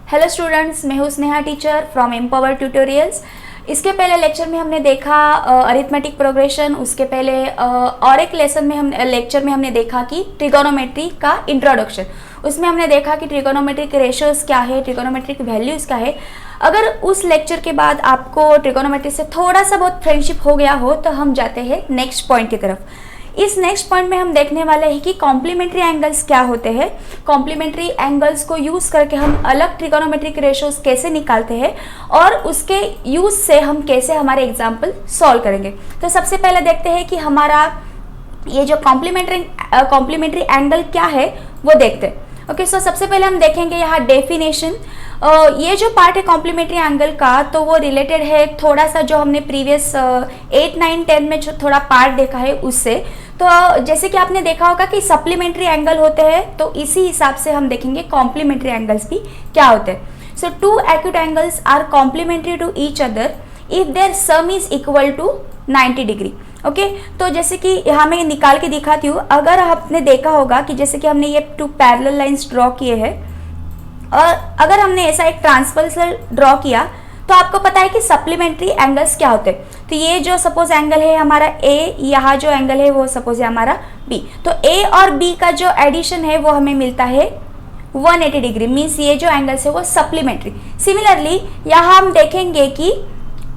Hello students, मैं हूँ Sneha teacher from empower tutorials. इसके पहले लेक्चर में हमने देखा अरिथमेटिक प्रोग्रेशन। उसके पहले और एक लेक्चर में हमने देखा कि ट्रिगोनोमेट्री का इंट्रोडक्शन। उसमें हमने देखा कि ट्रिगोनोमेट्रिक रेशियोज क्या है, ट्रिगोनोमेट्रिक वैल्यूज़ क्या है। अगर उस लेक्चर के बाद आपको ट्रिगोनोमेट्री से थोड़ा सा बहुत फ्रेंडशिप हो गया हो तो हम जाते हैं नेक्स्ट पॉइंट की तरफ। इस नेक्स्ट पॉइंट में हम देखने वाले हैं कि कॉम्प्लीमेंट्री एंगल्स क्या होते हैं, कॉम्प्लीमेंट्री एंगल्स को यूज़ करके हम अलग ट्रिगोनोमेट्रिक रेशियोज कैसे निकालते हैं और उसके यूज़ से हम कैसे हमारे एग्जाम्पल सॉल्व करेंगे। तो सबसे पहले देखते हैं कि हमारा ये जो कॉम्प्लीमेंट्री एंगल क्या है वो देखते हैं। ओके, सो सबसे पहले हम देखेंगे यहाँ डेफिनेशन। ये जो पार्ट है कॉम्प्लीमेंट्री एंगल का, तो वो रिलेटेड है थोड़ा सा जो हमने प्रीवियस 8, 9, 10 में जो थोड़ा पार्ट देखा है उससे। तो जैसे कि आपने देखा होगा कि सप्लीमेंट्री एंगल होते हैं, तो इसी हिसाब से हम देखेंगे कॉम्प्लीमेंट्री एंगल्स भी क्या होते हैं। So two acute angles are complementary to each other if their sum is equal to 90 degree. Okay, तो जैसे कि यहाँ मैं निकाल के दिखाती हूँ। अगर आपने देखा होगा कि जैसे कि हमने ये 2 पैरेलल लाइंस ड्रॉ किए हैं और अगर हमने ऐसा एक ट्रांसवर्सल ड्रॉ किया तो आपको पता है कि सप्लीमेंट्री एंगल्स क्या होते हैं। तो ये जो सपोज एंगल है हमारा ए, यहाँ जो एंगल है वो सपोज है हमारा बी। तो ए और बी का जो एडिशन है वो हमें मिलता है 180 डिग्री। मीन्स ये जो एंगल्स है वो सप्लीमेंट्री। सिमिलरली यहाँ हम देखेंगे कि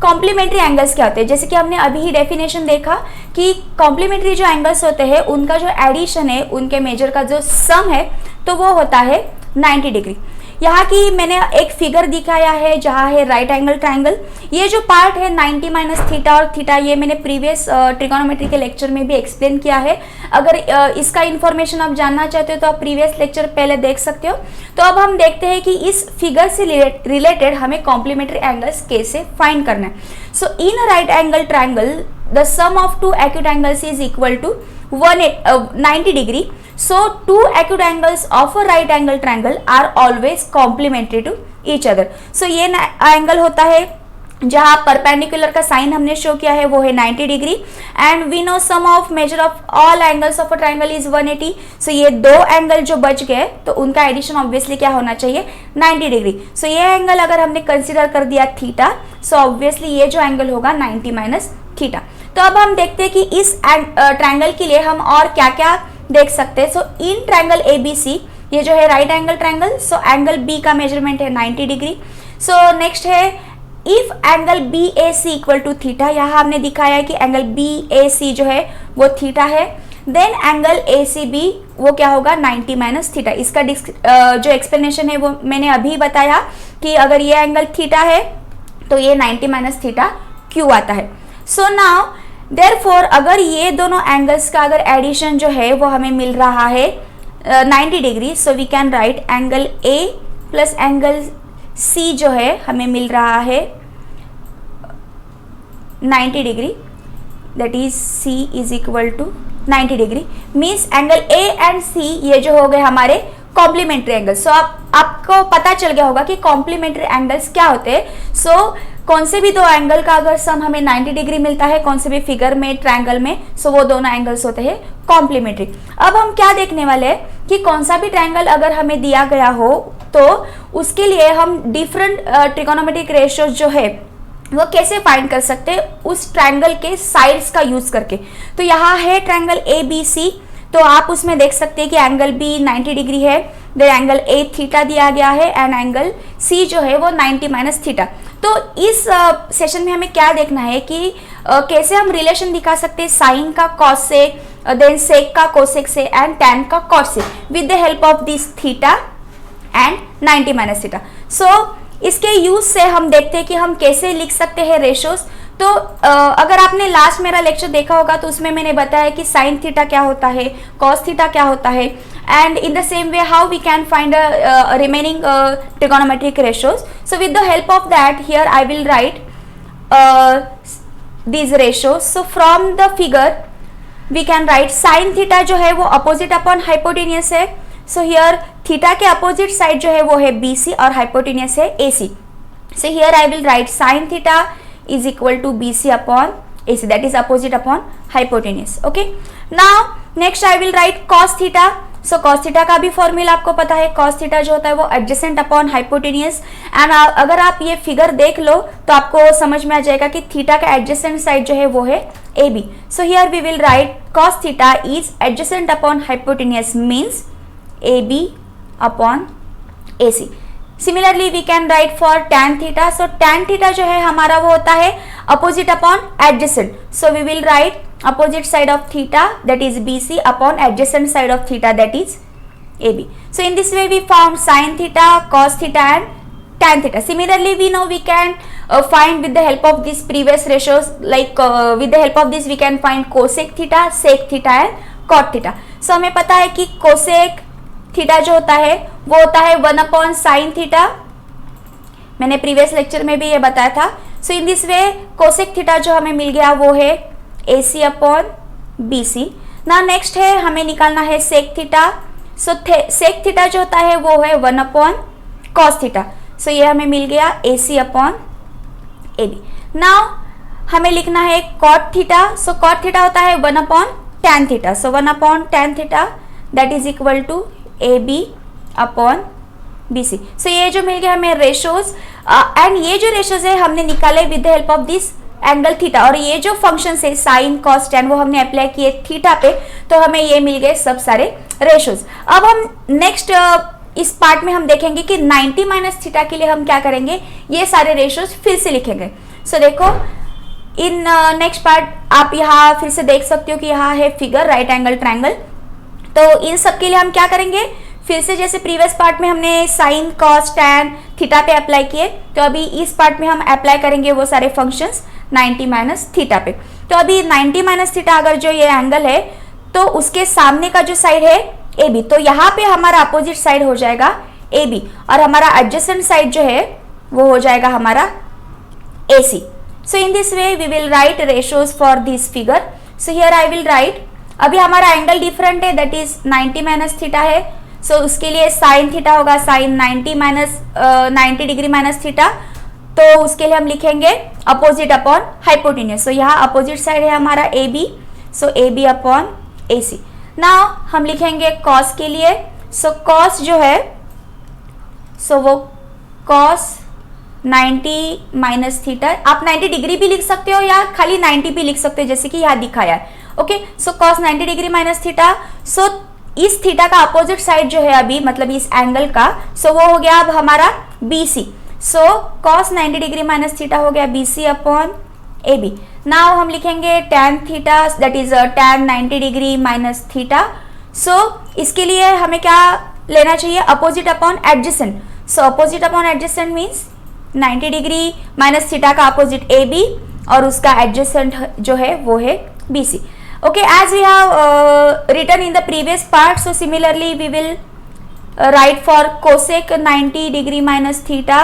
कॉम्प्लीमेंट्री एंगल्स क्या होते हैं। जैसे कि हमने अभी ही डेफिनेशन देखा कि कॉम्प्लीमेंट्री जो एंगल्स होते हैं उनका जो एडिशन है, उनके मेजर का जो सम है, तो वो होता है 90 डिग्री। यहाँ की मैंने एक फिगर दिखाया है जहाँ है राइट एंगल ट्राइंगल। ये जो पार्ट है 90 माइनस थीटा और थीटा, ये मैंने प्रीवियस ट्रिगोनोमेट्री के लेक्चर में भी एक्सप्लेन किया है। अगर इसका इन्फॉर्मेशन आप जानना चाहते हो तो आप प्रीवियस लेक्चर पहले देख सकते हो। तो अब हम देखते हैं कि इस फिगर से रिलेटेड हमें कॉम्प्लीमेंट्री एंगल्स कैसे फाइंड करना है। So in right angle triangle the sum of 2 acute angles is equal to 90 degree. So two acute angles of a right angle triangle are always complementary to each other. So ये angle होता है जहाँ perpendicular का sign हमने show किया है वो है 90 degree and we know sum of measure of all angles of a triangle is 180. So ये 2 एंगल जो बच गए तो उनका एडिशन ऑब्वियसली क्या होना चाहिए, 90 डिग्री. सो ये एंगल अगर हमने कंसिडर कर दिया थीटा, सो ऑब्वियसली ये जो एंगल होगा 90 माइनस थीटा. तो अब हम देखते हैं कि इस ट्राइंगल के लिए हम और क्या क्या देख सकते हैं. सो इन ट्राइंगल ABC, ये जो है right angle triangle, so angle B का मेजरमेंट है 90 डिग्री. सो नेक्स्ट है if angle BAC equal to theta. यहाँ हमने दिखाया है कि एंगल BAC जो है वो थीटा है. देन एंगल ACB वो क्या होगा, 90 माइनस थीटा. इसका जो एक्सप्लेनेशन है वो मैंने अभी बताया कि अगर ये एंगल थीटा है तो ये 90 माइनस थीटा क्यों आता है. सो नाउ देयरफॉर अगर ये दोनों एंगल्स का अगर एडिशन जो है वो हमें मिल रहा है 90 degree, so we can write angle A plus angle C जो है हमें मिल रहा है 90 degree. That is C is equal to 90 degree. Means angle A and C ये जो हो गए हमारे कॉम्प्लीमेंट्री एंगल्स. सो आपको पता चल गया होगा कि कॉम्प्लीमेंट्री एंगल्स क्या होते हैं. सो कौन से भी 2 एंगल का अगर सम हमें 90 डिग्री मिलता है कौन से भी फिगर में, ट्रायंगल में, सो वो दोनों एंगल्स होते हैं कॉम्प्लीमेंट्री. अब हम क्या देखने वाले हैं कि कौन सा भी ट्रायंगल अगर हमें दिया गया हो तो उसके लिए हम डिफरेंट ट्रिगोनोमेट्रिक रेशियोज जो है वो कैसे फाइंड कर सकते हैं उस ट्रायंगल के साइड्स का यूज करके. तो यहाँ है ट्रायंगल ABC, तो आप उसमें देख सकते हैं कि एंगल B 90 डिग्री है, देन एंगल A थीटा दिया गया है एंड एंगल C जो है वो 90 माइनस थीटा. तो इस सेशन में हमें क्या देखना है कि कैसे हम रिलेशन दिखा सकते हैं साइन का कॉस से, देन सेक का कोसेक से एंड टैन का कॉट से with the help of this theta and 90 minus theta. So इसके यूज से हम देखते हैं कि हम कैसे लिख सकते हैं रेशियोज. तो अगर आपने लास्ट मेरा लेक्चर देखा होगा तो उसमें मैंने बताया कि साइन थीटा क्या होता है, कॉस थीटा क्या होता है, and in the same way how we can find remaining trigonometric ratios. So with the help of that here I will write these ratios. So from the figure we can write sin theta जो है वो opposite upon hypotenuse है. So here theta के opposite side जो है वो है BC और हाइपोटेनियस है AC. So here I will write sin theta is equal to BC upon AC, that is opposite upon hypotenuse. Okay, now next I will write cos theta. So cos theta का भी formula आपको पता है, cos theta जो होता है वो adjacent upon hypotenuse. And अगर आप ये फिगर देख लो तो आपको समझ में आ जाएगा कि थीटा का एडजेसेंट साइड जो है वो है AB। So here we will write cos theta is adjacent upon hypotenuse means AB upon AC। Similarly we can write for tan theta. So tan theta जो है हमारा वो होता है opposite upon adjacent. So we will write opposite side of theta that is BC upon adjacent side of theta that is AB. So in this way we found sin theta, cos theta and tan theta. Similarly we know we can find with the help of these previous ratios, like with the help of this we can find cosec theta, sec theta and cot theta. So हमें पता है कि cosec theta जो होता है वो होता है 1 upon sin theta। मैंने प्रीवियस लेक्चर में भी ये बताया था। So in this way cosec theta जो हमें मिल गया वो है AC अपॉन BC। ना नेक्स्ट है हमें निकालना है सेक थीटा। सो सेक थीटा जो होता है वो है 1 अपॉन कॉस थीटा। सो ये हमें मिल गया AC अपॉन AB। नाउ हमें लिखना है cot theta. So cot theta होता है 1 upon tan theta. So 1 upon tan theta that is equal to AB upon BC। So ये जो मिल गया हमें रेशोज, एंड ये जो रेशोज है हमने निकाले with the help of this angle theta. और ये जो फंक्शन है साइन कॉस टैन वो हमने अप्लाई किए थीटा पे, तो हमें ये मिल गए सब सारे रेशोज। अब हम नेक्स्ट इस पार्ट में हम देखेंगे कि 90 माइनस थीटा के लिए हम क्या करेंगे, ये सारे रेशोज फिर से लिखेंगे। सो देखो इन नेक्स्ट पार्ट आप यहाँ फिर से देख सकते हो कि यहाँ है फिगर राइट एंगल ट्रायंगल। तो इन सब के लिए हम क्या करेंगे, फिर से जैसे प्रीवियस पार्ट में हमने साइन कॉस टैन थीटा पे अप्लाई किए, तो अभी इस पार्ट में हम अप्लाई करेंगे वो सारे फंक्शंस 90 माइनस थीटा पे। तो अभी 90 माइनस थीटा अगर जो ये एंगल है तो उसके सामने का जो साइड है AB, तो यहाँ पे हमारा अपोजिट साइड हो जाएगा AB और हमारा एडजेसेंट साइड जो है वो हो जाएगा हमारा AC। So in this way we will write ratios for this figure. So here I will write, अभी हमारा एंगल डिफरेंट है दैट इज 90 माइनस थीटा है। सो उसके लिए साइन थीटा होगा साइन 90 डिग्री माइनस थीटा, तो उसके लिए हम लिखेंगे अपोजिट अपॉन हाइपोटेन्यूज। सो यहाँ अपोजिट साइड है हमारा AB, सो AB अपॉन AC। नाउ हम लिखेंगे कॉस के लिए। सो कॉस जो है सो वो कॉस 90 माइनस थीटा, आप 90 डिग्री भी लिख सकते हो या खाली 90 भी लिख सकते हो जैसे कि यहाँ दिखाया है। Okay, so cos 90 degree minus theta. So इस थीटा का अपोजिट साइड जो है अभी मतलब इस एंगल का, सो वो हो गया अब हमारा BC। So cos 90 degree minus theta हो गया BC अपॉन AB। नाउ हम लिखेंगे tan theta that is tan 90 degree minus theta. So इसके लिए हमें क्या लेना चाहिए, opposite upon adjacent. So opposite upon adjacent means 90 degree minus theta का अपोजिट AB और उसका एडजेसेंट जो है वो है BC। Okay, as we have written in the previous part, so similarly we will write for cosec 90 degree minus theta.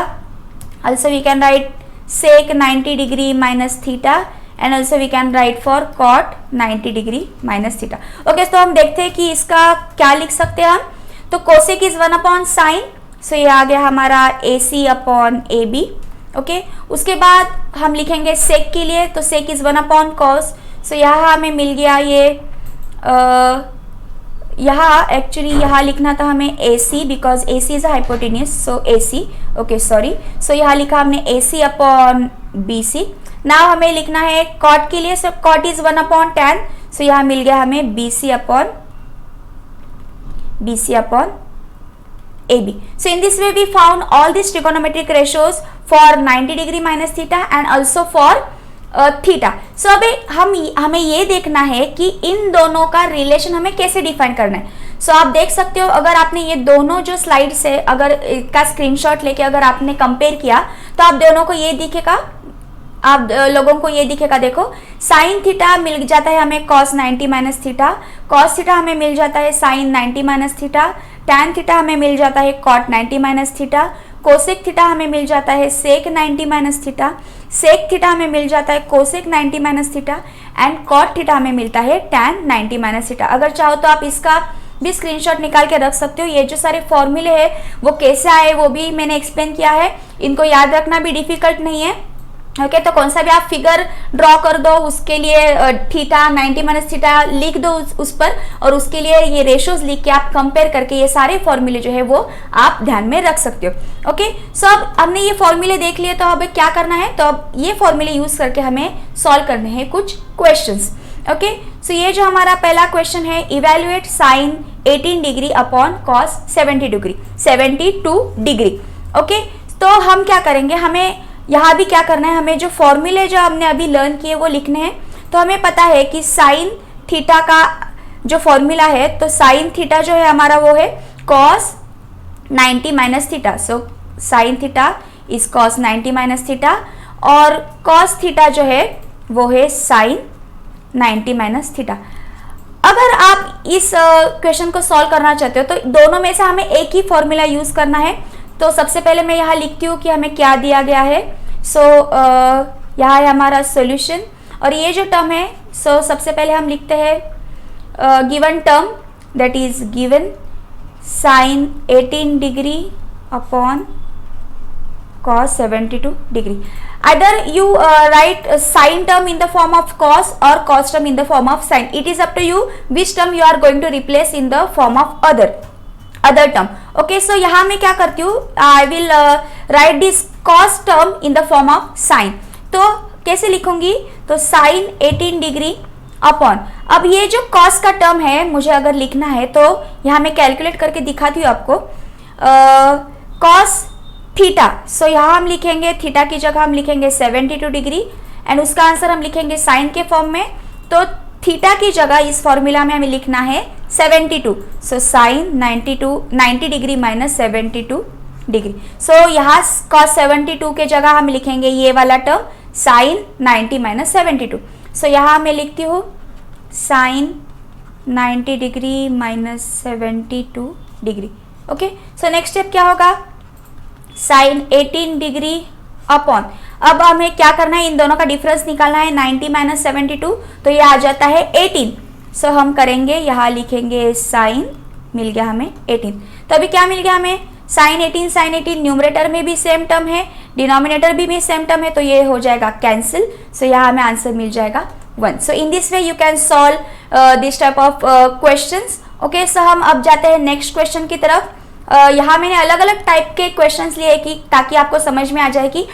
Also we can write sec 90 degree minus theta and also we can write for cot 90 degree minus theta. Okay, तो हम देखते हैं कि इसका क्या लिख सकते हैं हम। तो cosec is 1 upon sin, so ये आ गया हमारा AC upon AB। ओके, उसके बाद हम लिखेंगे sec के लिए, तो sec is 1 upon cos, so यहाँ हमें मिल गया ये यहाँ एक्चुअली यहाँ लिखना था हमें AC because AC is hypotenuse, so AC। Okay sorry, so यहाँ लिखा हमने AC अपॉन BC। नाउ हमें लिखना है कॉट के लिए, so cot is 1 upon tan, so यहाँ मिल गया हमें BC upon AB। So in this way we found all this trigonometric ratios for 90 degree minus theta and also for theta. So अभी हमें ये देखना है कि इन दोनों का रिलेशन हमें कैसे डिफाइन करना है। सो आप देख सकते हो अगर आपने ये दोनों जो स्लाइड से अगर इसका स्क्रीनशॉट लेके अगर आपने कंपेयर किया तो आप दोनों को ये दिखेगा, आप लोगों को ये दिखेगा, देखो साइन थीटा मिल जाता है हमें cos 90 minus theta, cos theta हमें मिल जाता है sine 90 minus theta, tan theta हमें मिल जाता है cot 90 minus theta, cosec theta हमें मिल जाता है sec 90 minus theta, sec theta हमें मिल जाता है cosec 90 minus theta and cot theta हमें मिलता है tan 90 माइनस थीटा। अगर चाहो तो आप इसका भी स्क्रीनशॉट निकाल के रख सकते हो। ये जो सारे फॉर्मूले हैं वो कैसे आए वो भी मैंने एक्सप्लेन किया है, इनको याद रखना भी डिफिकल्ट नहीं है। ओके तो कौन सा भी आप फिगर ड्रॉ कर दो, उसके लिए थीटा 90 माइनस थीटा लिख दो उस पर, और उसके लिए ये रेशियोज लिख के आप कंपेयर करके ये सारे फॉर्मूले जो है वो आप ध्यान में रख सकते हो। ओके सो अब हमने ये फॉर्मूले देख लिए, तो अब क्या करना है, तो अब ये फॉर्मूले यूज करके हमें सॉल्व करने हैं कुछ क्वेश्चंस। ओके सो ये जो हमारा पहला क्वेश्चन है, evaluate sine 18 degree upon cos 72 degree. Okay तो हम क्या करेंगे, हमें यहाँ भी क्या करना है, हमें जो फॉर्मूले जो हमने अभी लर्न किए वो लिखने हैं। तो हमें पता है कि साइन थीटा का जो फॉर्मूला है, तो साइन थीटा जो है हमारा वो है cos 90 minus theta. So sine theta is cos 90 minus theta, और कॉस थीटा जो है वो है साइन 90 माइनस थीटा। अगर आप इस क्वेश्चन को सॉल्व करना चाहते हो तो दोनों में से हमें एक ही फॉर्मूला यूज करना है। तो सबसे पहले मैं यहाँ लिखती हूँ कि हमें क्या दिया गया है। सो यहाँ है हमारा सॉल्यूशन, और ये जो टर्म है, सो सबसे पहले हम लिखते हैं given term, that is given sine 18 degree upon cos 72 degree. Either you write sine term in the form of cos or cos term in the form of sine. It is up to you which term you are going to replace in the form of other term. Okay, so यहाँ मैं क्या करती हूँ, I will write this cos term in the form of sine. तो कैसे लिखूंगी, तो sin 18 degree upon, अब ये जो cos का टर्म है मुझे अगर लिखना है तो यहाँ मैं कैलकुलेट करके दिखाती हूँ आपको। cos थीटा, सो यहाँ हम लिखेंगे थीटा की जगह हम लिखेंगे 72 डिग्री, एंड उसका आंसर हम लिखेंगे साइन के फॉर्म में। तो थीटा की जगह इस फॉर्मूला में हमें लिखना है 72, so sine 90 degree minus 72 degree. So यहाँ cos 72 के जगह हम लिखेंगे ये वाला टर्म साइन 90 माइनस 72। सो यहाँ मैं लिखती हूँ sine 90 degree minus 72 degree. Okay so next step क्या होगा, साइन 18 डिग्री अपॉन, अब हमें क्या करना है, इन दोनों का डिफरेंस निकालना है, 90 माइनस 72, तो ये आ जाता है 18। सो हम करेंगे, यहाँ लिखेंगे साइन, मिल गया हमें 18। तो अभी क्या मिल गया हमें, साइन 18 न्यूमरेटर में भी सेम टर्म है, डिनोमिनेटर भी सेम टर्म है, तो ये हो जाएगा कैंसिल। सो यहाँ हमें आंसर मिल जाएगा 1। So in this way you can solve this type of questions. Okay so हम अब जाते हैं नेक्स्ट क्वेश्चन की तरफ। यहाँ मैंने अलग अलग टाइप के क्वेश्चंस लिए कि ताकि आपको समझ में आ जाए कि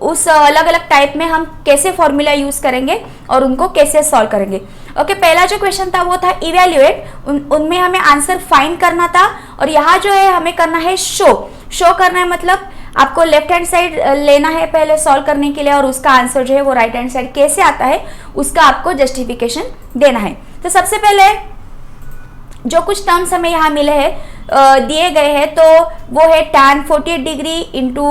उस अलग अलग टाइप में हम कैसे फॉर्मूला यूज करेंगे और उनको कैसे सॉल्व करेंगे। ओके पहला जो क्वेश्चन था वो था इवेल्युएट, उनमें हमें आंसर फाइंड करना था, और यहाँ जो है हमें करना है शो करना है, मतलब आपको लेफ्ट हैंड साइड लेना है पहले सॉल्व करने के लिए, और उसका आंसर जो है वो राइट हैंड साइड कैसे आता है उसका आपको जस्टिफिकेशन देना है। तो सबसे पहले जो कुछ टर्म्स हमें यहाँ मिले हैं दिए गए हैं, तो वो है tan 48 डिग्री इंटू,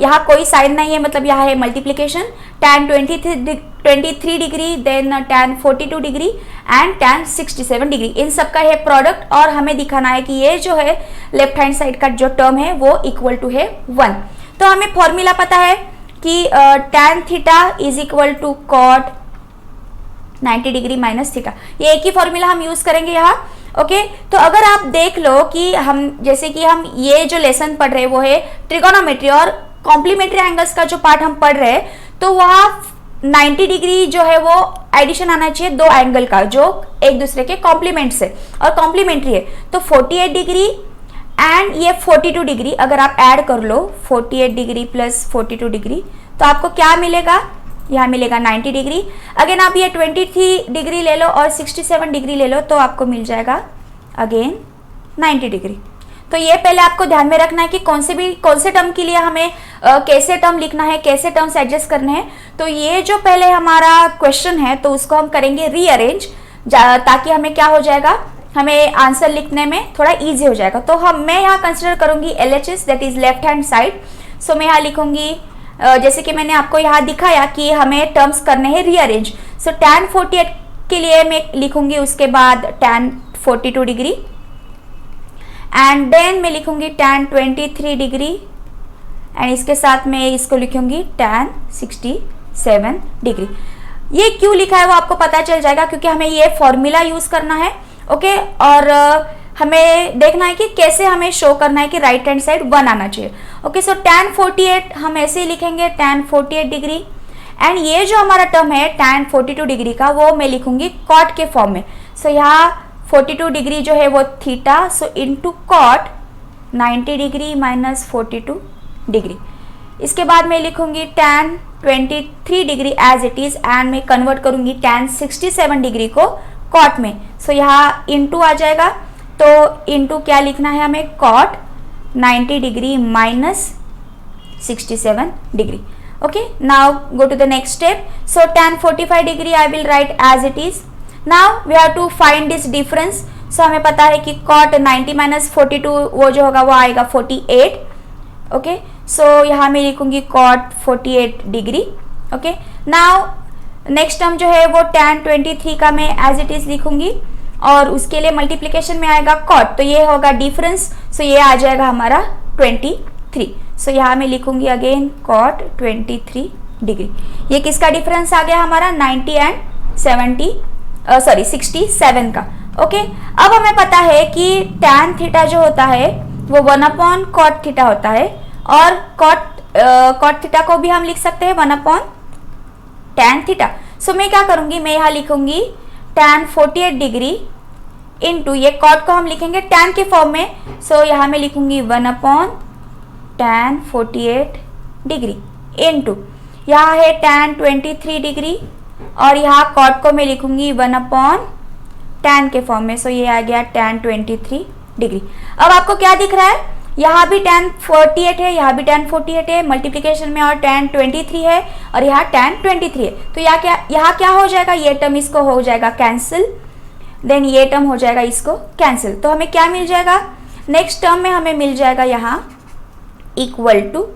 यहाँ कोई साइन नहीं है, मतलब यहाँ है multiplication, tan 23 degree, then tan 42 degree and tan 67 degree, इन सब का है प्रोडक्ट, और हमें दिखाना है कि ये जो है लेफ्ट हैंड साइड का जो टर्म है वो इक्वल टू है 1। तो हमें फॉर्मूला पता है कि tan theta is equal to cot 90 degree minus theta, ये एक ही फॉर्मूला हम यूज करेंगे यहाँ। ओके तो अगर आप देख लो कि हम जैसे कि हम ये जो लेसन पढ़ रहे हैं वो है ट्रिगोनोमेट्री और कॉम्प्लीमेंट्री एंगल्स का जो पार्ट हम पढ़ रहे हैं, तो वहाँ 90 डिग्री जो है वो एडिशन आना चाहिए दो एंगल का जो एक दूसरे के कॉम्प्लीमेंट से और कॉम्प्लीमेंट्री है। तो 48 डिग्री एंड ये 42 डिग्री अगर आप ऐड कर लो 48 डिग्री प्लस 42 डिग्री तो आपको क्या मिलेगा, यहाँ मिलेगा 90 डिग्री। अगेन आप ये 23 डिग्री ले लो और 67 डिग्री ले लो तो आपको मिल जाएगा अगेन 90 डिग्री। तो ये पहले आपको ध्यान में रखना है कि कौन से टर्म के लिए हमें कैसे टर्म लिखना है, कैसे टर्म्स एडजस्ट करने हैं। तो ये जो पहले हमारा क्वेश्चन है तो उसको हम करेंगे रीअरेंज, ताकि हमें क्या हो जाएगा, हमें आंसर लिखने में थोड़ा इजी हो जाएगा। तो मैं यहाँ कंसिडर करूंगी LHS that is left hand side. So मैं यहाँ लिखूंगी जैसे कि मैंने आपको यहाँ दिखाया कि हमें टर्म्स करने हैं रीअरेंज। सो tan 48 के लिए मैं लिखूंगी उसके बाद tan 42 डिग्री एंड देन मैं लिखूंगी tan 23 डिग्री एंड इसके साथ मैं इसको लिखूंगी tan 67 डिग्री। ये क्यों लिखा है वो आपको पता चल जाएगा क्योंकि हमें ये फॉर्मूला यूज करना है। ओके और हमें देखना है कि कैसे हमें शो करना है कि राइट हैंड साइड 1 आना चाहिए। ओके, सो tan 48 हम ऐसे ही लिखेंगे tan 48 डिग्री, एंड ये जो हमारा टर्म है tan 42 डिग्री का वो मैं लिखूंगी कॉट के फॉर्म में। सो यहाँ 42 डिग्री जो है वो theta, so into cot 90 degree minus 42 degree. इसके बाद मैं लिखूंगी tan 23 degree as it is, and मैं कन्वर्ट करूंगी tan 67 डिग्री को कॉट में। सो यहाँ इनटू आ जाएगा, तो इनटू क्या लिखना है हमें, cot 90 degree minus 67 degree. Okay, now go to the next step. So tan 45 degree I will write as it is. Now we have to find this difference. So हमें पता है कि कॉट 90 माइनस 42 वो जो होगा वो आएगा 48। ओके, सो यहाँ मैं लिखूंगी cot 48 degree. Okay, now next term जो है वो tan 23 का मैं एज इट इज लिखूंगी, और उसके लिए मल्टीप्लिकेशन में आएगा कॉट, तो ये होगा डिफरेंस, सो ये आ जाएगा हमारा 23। सो यहाँ मैं लिखूंगी अगेन कॉट 23 डिग्री। ये किसका डिफरेंस आ गया हमारा, 90 एंड 67 का। ओके, अब हमें पता है कि tan थीटा जो होता है वो 1/cot थीटा होता है, और cot थीटा को भी हम लिख सकते हैं 1/tan थीटा। सो मैं क्या करूंगी, मैं यहाँ लिखूंगी tan 48 डिग्री इंटू, ये कॉट को हम लिखेंगे tan के फॉर्म में, सो यहाँ मैं लिखूंगी 1/tan 48 डिग्री इंटू, यहाँ है tan 23 डिग्री, और यहाँ कॉट को मैं लिखूंगी 1/tan के फॉर्म में, सो ये आ गया tan 23 डिग्री। अब आपको क्या दिख रहा है, यहाँ भी tan 48 है, यहाँ भी tan 48 है, मल्टीप्लिकेशन में और tan 23 है, और यहाँ tan 23 है, तो यहाँ क्या हो जाएगा, ये टर्म इसको हो जाएगा कैंसिल, देन ये टर्म हो जाएगा इसको कैंसिल, तो हमें क्या मिल जाएगा, नेक्स्ट टर्म में हमें मिल जाएगा यहाँ इक्वल टू,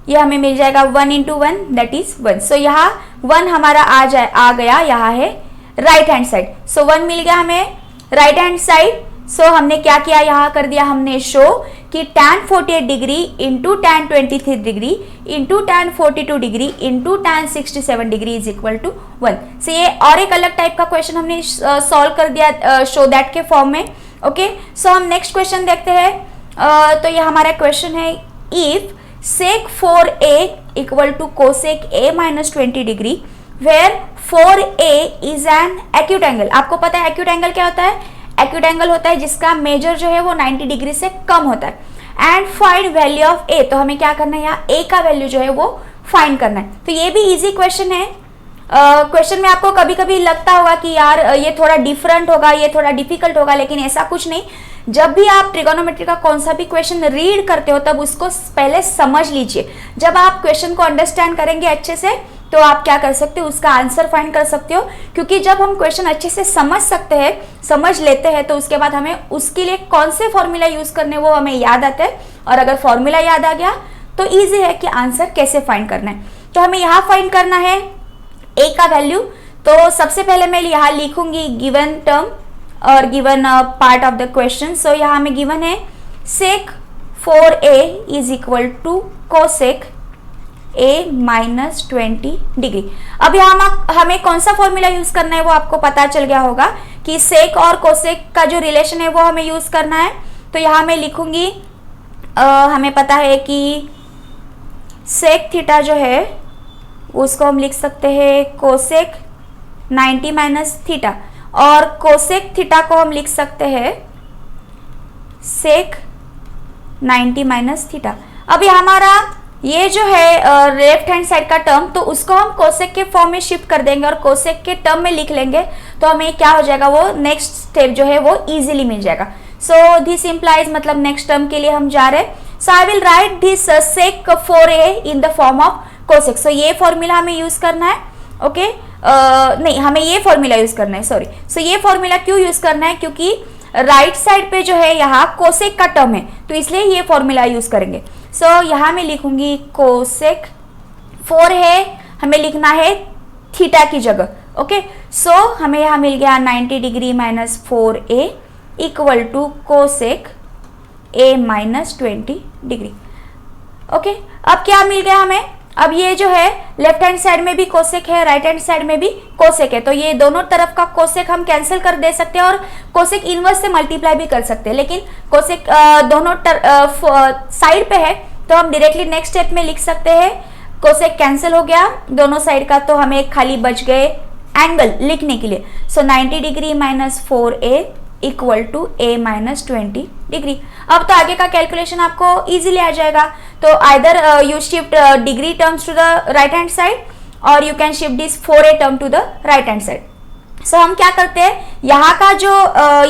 ये हमें मिल जाएगा 1 इंटू 1 दैट इज 1। सो यहाँ 1 हमारा आ गया, यहाँ है राइट हैंड साइड, सो 1 मिल गया हमें राइट हैंड साइड। सो हमने क्या किया, यहाँ कर दिया हमने शो कि tan 48 degree into tan 23 degree into tan 42 degree into tan 67 degree is equal to 1। So ये और एक अलग टाइप का क्वेश्चन हमने सॉल्व कर दिया शो दैट के फॉर्म में। ओके, सो हम नेक्स्ट क्वेश्चन देखते हैं। तो ये हमारा क्वेश्चन है, if sec 4a equal to cosec a minus 20 degree where 4a is an acute angle. आपको पता है एक्यूट एंगल क्या होता है, एक्यूट एंगल होता है जिसका मेजर जो है वो 90 डिग्री से कम होता है, एंड फाइंड वैल्यू ऑफ ए, तो हमें क्या करना है, यहाँ ए का वैल्यू जो है वो फाइंड करना है। तो ये भी इजी क्वेश्चन है। क्वेश्चन में आपको कभी कभी लगता होगा कि यार ये थोड़ा डिफरेंट होगा, ये थोड़ा डिफिकल्ट होगा, लेकिन ऐसा कुछ नहीं। जब भी आप ट्रिगोनोमेट्री का कौन सा भी क्वेश्चन रीड करते हो तब उसको पहले समझ लीजिए। जब आप क्वेश्चन को अंडरस्टैंड करेंगे अच्छे से तो आप क्या कर सकते हो, उसका आंसर फाइंड कर सकते हो, क्योंकि जब हम क्वेश्चन अच्छे से समझ लेते हैं तो उसके बाद हमें उसके लिए कौन से फॉर्मूला यूज करने वो हमें याद आता है, और अगर फॉर्मूला याद आ गया तो इजी है कि आंसर कैसे फाइंड करना है। तो हमें यहाँ फाइंड करना है ए का वैल्यू। तो सबसे पहले मैं यहाँ लिखूंगी गिवन टर्म और given part of the question. So यहाँ हमें गिवन है sec 4a is equal to cosec a minus 20 degree. अब यहाँ हमें कौन सा फॉर्मूला यूज करना है वो आपको पता चल गया होगा कि sec और cosec का जो रिलेशन है वो हमें यूज करना है। तो यहाँ मैं लिखूंगी हमें पता है कि sec थीटा जो है उसको हम लिख सकते हैं cosec 90 माइनस थीटा, और cosec थीटा को हम लिख सकते हैं sec 90 माइनस थीटा। अब ये हमारा ये जो है लेफ्ट हैंड साइड का टर्म, तो उसको हम कोसेक के फॉर्म में शिफ्ट कर देंगे और कोसेक के टर्म में लिख लेंगे, तो हमें क्या हो जाएगा, वो नेक्स्ट स्टेप जो है वो इजीली मिल जाएगा। सो दिस इंप्लाइज, मतलब नेक्स्ट टर्म के लिए हम जा रहे हैं। So I will write this sec 4a in the form of cosec. So ये फॉर्मूला हमें यूज करना है। ओके, नहीं, हमें ये फॉर्मूला यूज करना है, सॉरी। सो ये फॉर्मूला क्यों यूज करना है, क्योंकि राइट साइड पे जो है यहाँ कोसेक का टर्म है, तो इसलिए ये फॉर्मूला यूज करेंगे। सो यहाँ मैं लिखूंगी कोसेक 4 है, हमें लिखना है थीटा की जगह। ओके, सो हमें यहाँ मिल गया 90 degree minus 4a equal to cosec a minus 20 degree. Okay, अब क्या मिल गया हमें, अब ये जो है लेफ्ट हैंड साइड में भी कोसेक है, राइट हैंड साइड में भी कोसेक है, तो ये दोनों तरफ का कोसेक हम कैंसिल कर दे सकते हैं और कोसेक इनवर्स से मल्टीप्लाई भी कर सकते हैं, लेकिन कोसेक दोनों साइड पे है तो हम डायरेक्टली नेक्स्ट स्टेप में लिख सकते हैं। कोसेक कैंसिल हो गया दोनों साइड का, तो हमें खाली बच गए एंगल लिखने के लिए। So 90 degree minus 4a equal to a minus 20 degree. अब तो आगे का कैलकुलेशन आपको इजीली आ जाएगा। तो either you shift degree terms to the right hand side और you can shift this 4a term to the right hand side. So हम क्या करते हैं, यहाँ का जो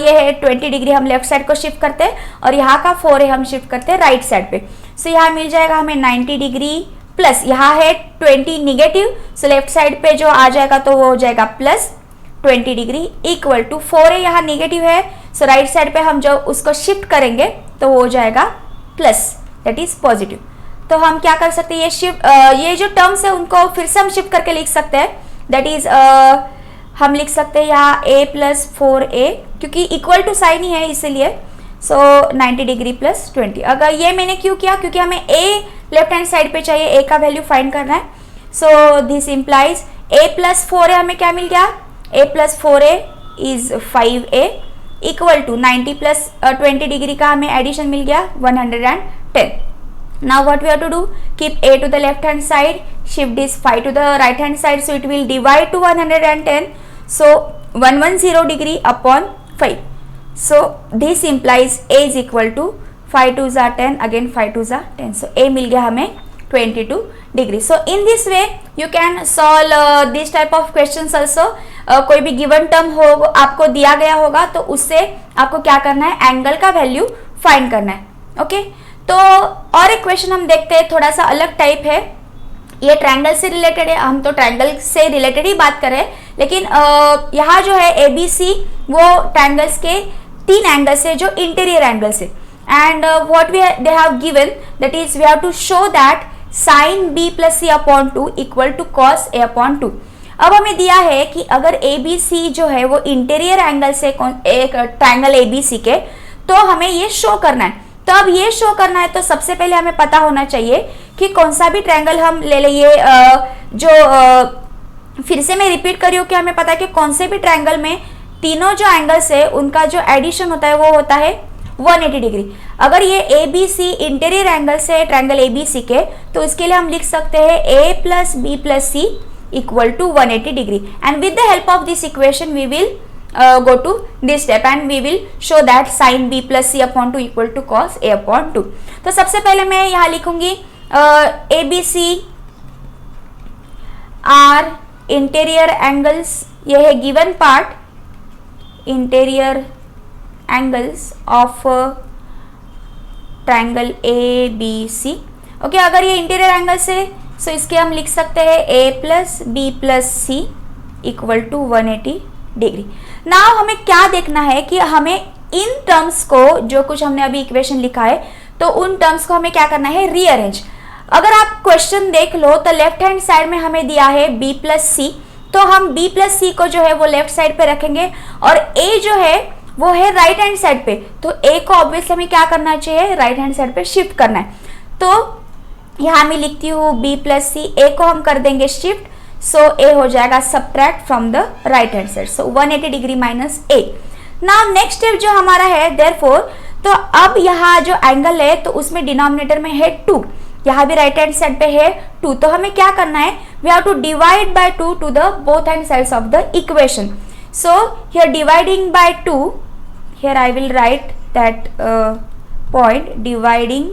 ये है 20 डिग्री हम लेफ्ट साइड को शिफ्ट करते हैं और यहाँ का 4a हम शिफ्ट करते हैं राइट साइड पे। सो यहाँ मिल जाएगा हमें 90 डिग्री प्लस यहाँ है 20 निगेटिव, सो लेफ्ट साइड पे जो आ जाएगा तो वो हो जाएगा plus 20 degree equal to 4a यहाँ निगेटिव है, सो राइट साइड पे हम जो उसको शिफ्ट करेंगे तो वो हो जाएगा प्लस, दैट इज पॉजिटिव। तो हम क्या कर सकते हैं, ये जो टर्म्स है उनको फिर से हम शिफ्ट करके लिख सकते हैं, दैट इज हम लिख सकते हैं यहाँ a प्लस 4a, क्योंकि इक्वल टू साइन ही है इसीलिए। सो 90 डिग्री प्लस 20। अगर ये मैंने क्यों किया, क्योंकि हमें a लेफ्ट हैंड साइड पे चाहिए, a का वैल्यू फाइंड करना है। So this implies a plus 4a हमें क्या मिल गया, a plus 4a is 5a equal to 90 plus 20 degree का हमें एडिशन मिल गया 110। Now what we have to do, keep a to the left hand side, shift this 5 to the right hand side, so it will divide to 110, so 110 degree upon 5. So this implies a is equal to 5 2s are 10, again 5 2s are 10, so a मिल गया हमें 22 degree. So in this way you can solve this type of questions also. कोई भी given term हो आपको दिया गया होगा तो उससे आपको क्या करना है, एंगल का वैल्यू फाइंड करना है। ओके, तो और एक क्वेश्चन हम देखते हैं, थोड़ा सा अलग टाइप है, ये ट्रायंगल से रिलेटेड है, हम तो ट्रायंगल से रिलेटेड ही बात कर रहे हैं, लेकिन यहाँ जो है ABC वो ट्रायंगल्स के 3 एंगल्स है जो इंटीरियर एंगल्स है, and what they have given, that is we have to show that sine b plus c upon 2 equal to cos a upon 2। अब हमें दिया है कि अगर ABC जो है वो इंटीरियर एंगल से एक ट्रायंगल ABC के, तो हमें ये शो करना है। तो अब ये शो करना है तो सबसे पहले हमें पता होना चाहिए कि कौन सा भी ट्रायंगल हम ले लें। फिर से मैं रिपीट कर रही हूँ कि हमें पता है कि कौन से भी ट्रायंगल में तीनों जो एंगल्स है उनका जो एडिशन होता है वो होता है 180 डिग्री। अगर ये ABC इंटीरियर एंगल से ट्रायंगल ABC के, तो इसके लिए हम लिख सकते हैं a plus b plus c equal to 180 degree, and with the help of this equation we will go to this step and we will show that sin b plus c upon 2 equal to cos a upon 2। तो सबसे पहले मैं यहाँ लिखूंगी ABC are interior angles, ये है given part, interior angles of triangle ABC। Okay, अगर ये इंटीरियर एंगल से, सो इसके हम लिख सकते हैं a plus b plus c equal to 180 degree. Now हमें क्या देखना है कि हमें इन टर्म्स को, जो कुछ हमने अभी इक्वेशन लिखा है, तो उन टर्म्स को हमें क्या करना है, रीअरेंज। अगर आप क्वेश्चन देख लो तो लेफ्ट हैंड साइड में हमें दिया है b प्लस सी, तो हम b प्लस सी को जो है वो लेफ्ट साइड पे रखेंगे और a जो है वो है राइट हैंड साइड पे, तो a को ऑब्वियसली हमें क्या करना चाहिए, राइट हैंड साइड पे शिफ्ट करना है। तो यहाँ मैं लिखती हूँ b प्लस सी, a को हम कर देंगे शिफ्ट, सो a हो जाएगा subtract from the right hand side, so 180 degree minus a। Now next step जो हमारा है देयरफॉर, तो अब यहाँ जो एंगल है तो उसमें डिनोमिनेटर में है 2, यहाँ भी राइट हैंड साइड पे है 2, तो हमें क्या करना है, we have to divide by 2 to the both hand sides of the equation. So here dividing by 2, here I will write that point, dividing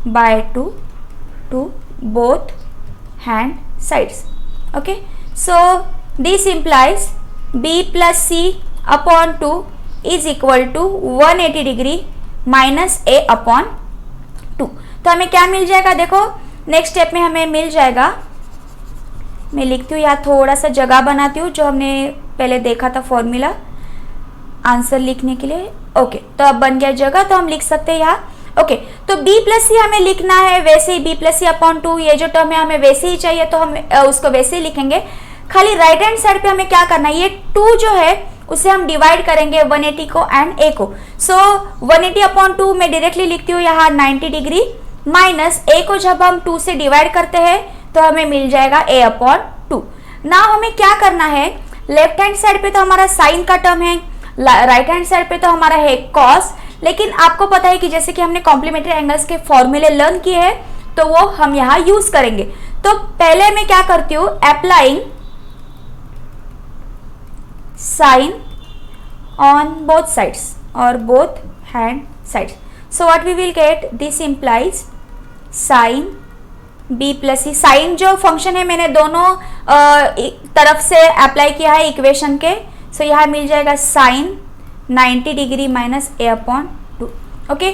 by 2 to both hand sides। okay, so this implies b plus c upon 2 is equal to 180 degree minus a upon 2। तो हमें क्या मिल जाएगा, देखो next step में हमें मिल जाएगा, मैं लिखती हूँ यहाँ थोड़ा सा जगह बनाती हूँ जो हमने पहले देखा था फॉर्मूला आंसर लिखने के लिए। ओके, तो अब बन गया जगह, तो हम लिख सकते हैं यहाँ। ओके, तो b प्लस सी हमें लिखना है वैसे ही, b प्लस सी अपॉन 2, ये जो टर्म है हमें वैसे ही चाहिए तो हम उसको वैसे ही लिखेंगे। खाली राइट हैंड साइड पे हमें क्या करना है, ये 2 जो है उसे हम डिवाइड करेंगे 180 को एंड a को। सो 180 अपॉन 2 मैं डायरेक्टली लिखती हूँ यहाँ 90 डिग्री माइनस ए को जब हम 2 से डिवाइड करते हैं तो हमें मिल जाएगा a अपॉन 2। नाउ हमें क्या करना है, लेफ्ट हैंड साइड पे तो हमारा साइन का टर्म है, राइट हैंड साइड पे तो हमारा है कॉस, लेकिन आपको पता है कि जैसे कि हमने कॉम्प्लीमेंट्री एंगल्स के फॉर्मूले लर्न किए हैं तो वो हम यहाँ यूज करेंगे। तो पहले मैं क्या करती हूँ, applying sine on both sides और both hand sides, so what we will get, this implies sine b plus C. Sine जो फंक्शन है मैंने दोनों तरफ से अप्लाई किया है इक्वेशन के, सो यहाँ मिल जाएगा sine 90 degree minus a upon 2। Okay,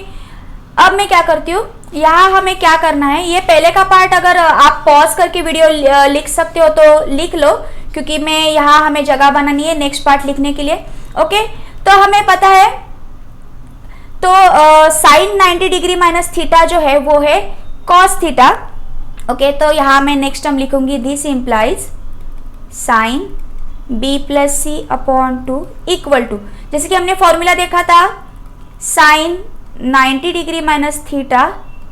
अब मैं क्या करती हूँ, यहाँ हमें क्या करना है, ये पहले का पार्ट अगर आप पॉज करके वीडियो लिख सकते हो तो लिख लो, क्योंकि मैं यहाँ हमें जगह बनानी है नेक्स्ट पार्ट लिखने के लिए। ओके, तो हमें पता है तो साइन 90 डिग्री माइनस थीटा जो है वो है कॉस थीटा। ओके, तो यहाँ मैं नेक्स्ट टर्म लिखूंगी, this implies sine b plus C upon 2 equal to, जैसे कि हमने फॉर्मूला देखा था sine 90 degree minus theta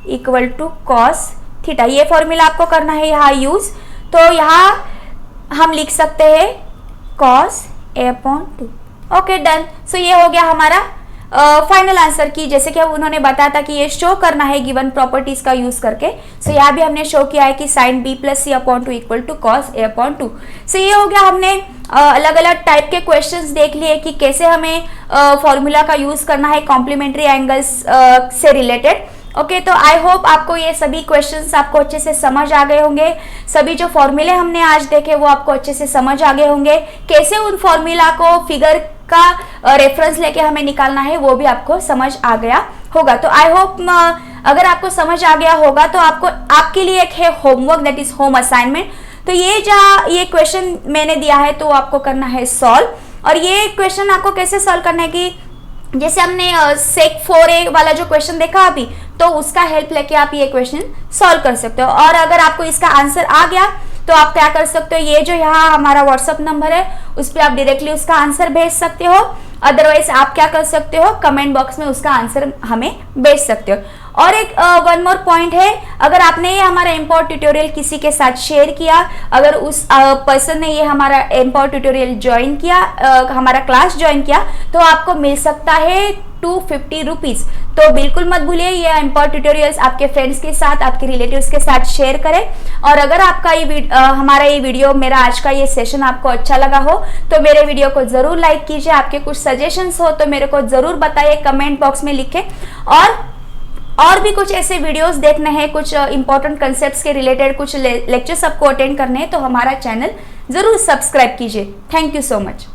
equal to cos theta, ये फॉर्मूला आपको करना है यहाँ यूज। तो यहाँ हम लिख सकते हैं cos a upon 2। Okay, done. So ये हो गया हमारा फाइनल आंसर की, जैसे कि उन्होंने बताया था कि ये शो करना है गिवन प्रॉपर्टीज का यूज करके। सो यहाँ भी हमने शो किया है कि sine b plus C upon 2 equal to cos a upon 2। So ये हो गया, हमने अलग अलग टाइप के क्वेश्चंस देख लिए कि कैसे हमें फॉर्मूला का यूज करना है कॉम्प्लीमेंट्री एंगल्स से रिलेटेड। ओके, तो आई होप आपको ये सभी क्वेश्चंस आपको अच्छे से समझ आ गए होंगे, सभी जो फॉर्मूले हमने आज देखे वो आपको अच्छे से समझ आ गए होंगे, कैसे उन फॉर्मूला को फिगर का रेफरेंस लेके हमें निकालना है वो भी आपको समझ आ गया होगा। तो आई होप अगर आपको समझ आ गया होगा तो आपको आपके लिए एक है homework, that is home assignment. तो ये जहाँ ये क्वेश्चन मैंने दिया है तो आपको करना है सॉल्व, और ये क्वेश्चन आपको कैसे सॉल्व करना है कि जैसे हमने सेक 4a वाला जो क्वेश्चन देखा अभी, तो उसका हेल्प लेके आप ये क्वेश्चन सॉल्व कर सकते हो। और अगर आपको इसका आंसर आ गया तो आप क्या कर सकते हो, ये जो यहाँ हमारा व्हाट्सअप नंबर है उस पर आप डायरेक्टली उसका आंसर भेज सकते हो, अदरवाइज आप क्या कर सकते हो, कमेंट बॉक्स में उसका आंसर हमें भेज सकते हो। और एक वन मोर पॉइंट है, अगर आपने ये हमारा एम्पावर ट्यूटोरियल किसी के साथ शेयर किया, अगर उस पर्सन ने ये हमारा एम्पावर ट्यूटोरियल ज्वाइन किया, हमारा क्लास ज्वाइन किया, तो आपको मिल सकता है 250 रुपीज। तो बिल्कुल मत भूलिए ये एम्पावर ट्यूटोरियल्स आपके फ्रेंड्स के साथ, आपके रिलेटिव्स के साथ शेयर करें। और अगर आपका ये हमारा ये वीडियो, मेरा आज का ये सेशन आपको अच्छा लगा हो तो मेरे वीडियो को जरूर लाइक कीजिए। आपके कुछ सजेशंस हो तो मेरे को जरूर बताइए, कमेंट बॉक्स में लिखें। और भी कुछ ऐसे वीडियोस देखने हैं, कुछ इंपॉर्टेंट कंसेप्ट्स के रिलेटेड कुछ लेक्चर्स आपको अटेंड करने हैं तो हमारा चैनल जरूर सब्सक्राइब कीजिए। Thank you so much.